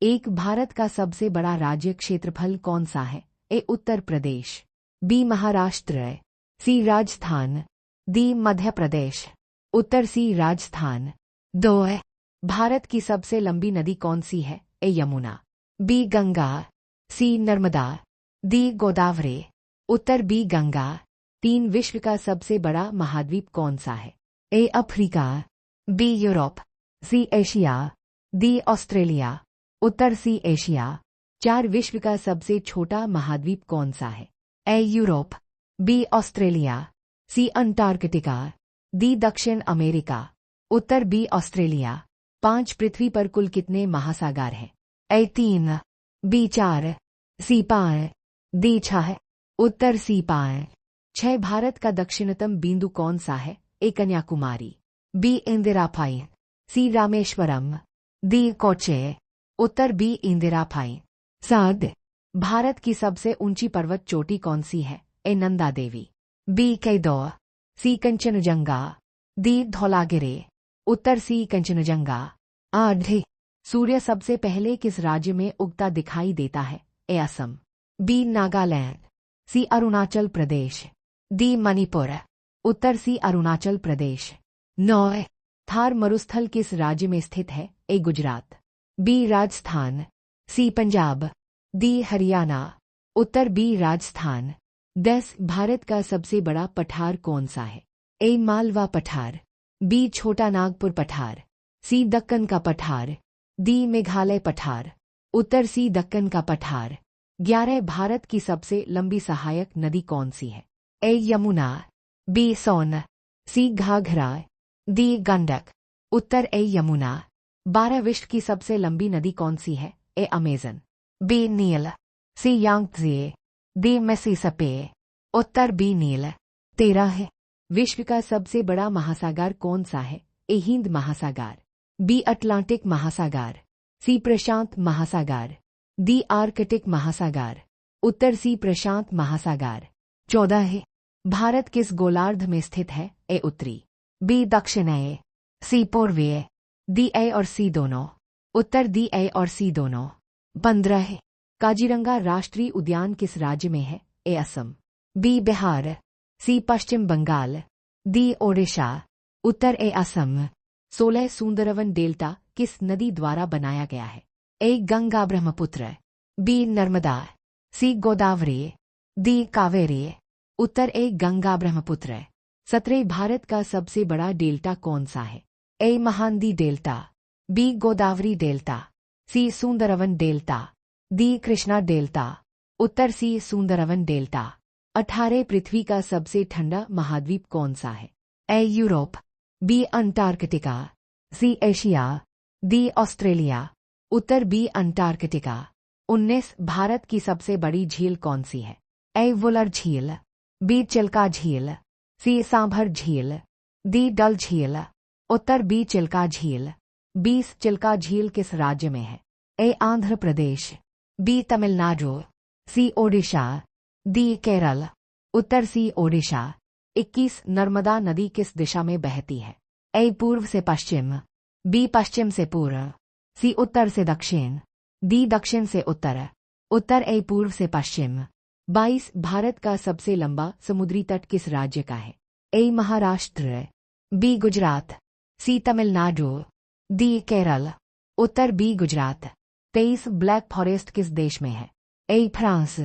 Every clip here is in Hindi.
एक भारत का सबसे बड़ा राज्य क्षेत्रफल कौन सा है? A Uttar Pradesh, B Maharashtra, C Rajasthan, D Madhya Pradesh. उत्तर सी राजस्थान। 2 भारत की सबसे लंबी नदी कौन सी है? A Yamuna, B Ganga, C Narmada, D Godavari. उत्तर बी गंगा। 3 विश्व का सबसे बड़ा महाद्वीप कौन सा है? A Africa, B Europe, C Asia, D Australia. उत्तर सी एशिया। 4 विश्व का सबसे छोटा महाद्वीप कौन सा है? A Europe, B Australia, C Antarctica, D दक्षिण अमेरिका। उत्तर बी ऑस्ट्रेलिया। 5 पृथ्वी पर कुल कितने महासागर हैं? ए 3, बी 4, सी 5, डी 6। उत्तर सी 5। 6 भारत का दक्षिणतम बिंदु कौन सा है? ए कन्याकुमारी, बी इंदिरापाई, सी रामेश्वरम, डी कोचे। उत्तर बी इंदिरापाई। 7 भारत की सबसे ऊंची पर्वत चोटी कौन सी है? ए नंदा देवी, बी कैदो, सी कंचनजंगा, डी धौलागिरी। उत्तर सी कंचनजंगा। 8 सूर्य सबसे पहले किस राज्य में उगता दिखाई देता है? A Assam, B Nagaland, C Arunachal Pradesh, D Manipur. उत्तर सी अरुणाचल प्रदेश। 9 थार मरुस्थल किस राज्य में स्थित है? ए गुजरात, बी राजस्थान, सी पंजाब, डी हरियाणा। उत्तर बी राजस्थान। 10 भारत का सबसे बड़ा पठार कौन सा है? ए मालवा पठार, बी छोटा नागपुर पठार, सी दक्कन का पठार, डी मेघालय पठार। उत्तर सी दक्कन का पठार। 11 भारत की सबसे लंबी सहायक नदी कौन सी है? A Yamuna, B Son, C Ghaghara, D Gandak. उत्तर ए यमुना। 12 विश्व की सबसे लंबी नदी कौन सी है? ए अमेजन, बी नील, सी यांगत्जे, डी मिसिसिपी। उत्तर बी नील। 13 विश्व का सबसे बड़ा महासागर कौन सा है? ए हिंद महासागर, बी अटलांटिक महासागर, सी प्रशांत महासागर, डी आर्कटिक महासागर। उत्तर सी प्रशांत महासागर। 14 भारत किस गोलार्ध में स्थित है? ए उत्तरी, बी दक्षिणीय, सी पूर्वीय, डी ए और सी दोनों। उत्तर डी ए और सी दोनों। 15 काजीरंगा राष्ट्रीय उद्यान किस राज्य में है? A Assam, B Bihar, C Paschim Bengal, D Odisha. उत्तर ए असम। 16 सुंदरवन डेल्टा किस नदी द्वारा बनाया गया है? A Ganga Brahmaputra, B Narmada, C Godavari, D Kaveri. उत्तर ए गंगा ब्रह्मपुत्र। 17 भारत का सबसे बड़ा डेल्टा कौन सा है? A Mahanadi delta, B Godavari delta, C Sundarban delta, D Krishna delta. उत्तर सी सुंदरवन डेल्टा। 18 पृथ्वी का सबसे ठंडा महाद्वीप कौन सा है? A Europe, B Antarctica, C Asia, D Australia. उत्तर बी अंटार्कटिका। 19 भारत की सबसे बड़ी झील कौन सी है? ए वुलर झील, बी चिल्का झील, सी सांभर झील, डी डल झील। उत्तर बी चिल्का झील। 20 चिल्का झील किस राज्य में है? ए आंध्र प्रदेश, बी तमिलनाडु, सी ओडिशा, डी केरल। उत्तर सी ओडिशा। 21 नर्मदा नदी किस दिशा में बहती है? ए पूर्व से पश्चिम, बी पश्चिम से पूर्व, सी उत्तर से दक्षिण, डी दक्षिण से उत्तर। उत्तर ए पूर्व से पश्चिम। 22 भारत का सबसे लंबा समुद्री तट किस राज्य का है? A Maharashtra, B Gujarat, C Tamil Nadu, D Kerala. उत्तर बी गुजरात। 23 ब्लैक फॉरेस्ट किस देश में है? A France,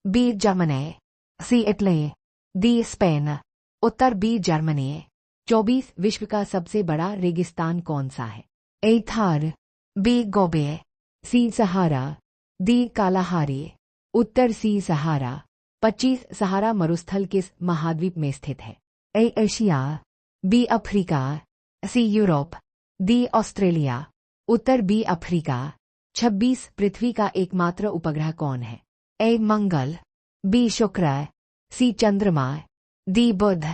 B Germany, C Italy, D Spain. उत्तर बी जर्मनी। 24 विश्व का सबसे बड़ा रेगिस्तान कौन सा है? A Thar, B Gobi, C Sahara, D Kalahari. उत्तर सी सहारा। 25 सहारा मरुस्थल किस महाद्वीप में स्थित है? A Asia, B Africa, C Europe, D Australia. उत्तर बी अफ्रीका। 26 पृथ्वी का एकमात्र उपग्रह कौन है? ए मंगल, बी शुक्र, सी चंद्रमा, डी बुध।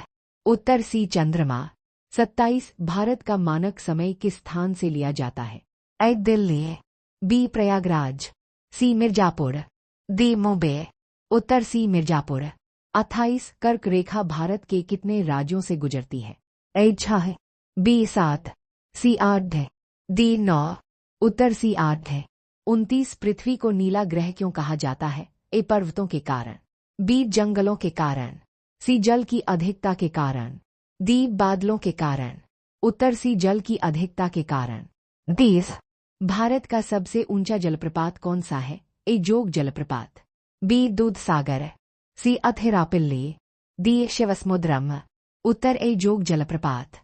उत्तर सी चंद्रमा। 27 भारत का मानक समय किस स्थान से लिया जाता है? ए दिल्ली, बी प्रयागराज, सी मिर्जापुर, डी मुंबई। उत्तर सी मिर्जापुर। 28 कर्क रेखा भारत के कितने राज्यों से गुजरती है? ए 6, बी 7, सी 8, डी 9। उत्तर सी 8 है। 29 पृथ्वी को नीला ग्रह क्यों कहा जाता है? ए पर्वतों के कारण, बी जंगलों के कारण, सी जल की अधिकता के कारण, डी बादलों के कारण। उत्तर सी जल की अधिकता के कारण। 30 भारत का सबसे ऊंचा जलप्रपात कौन सा है? ए जोग जलप्रपात, बी दूध सागर, सी अथिरापिल्ली, डी शिवसमुद्रम। उत्तर ए जोग जलप्रपात।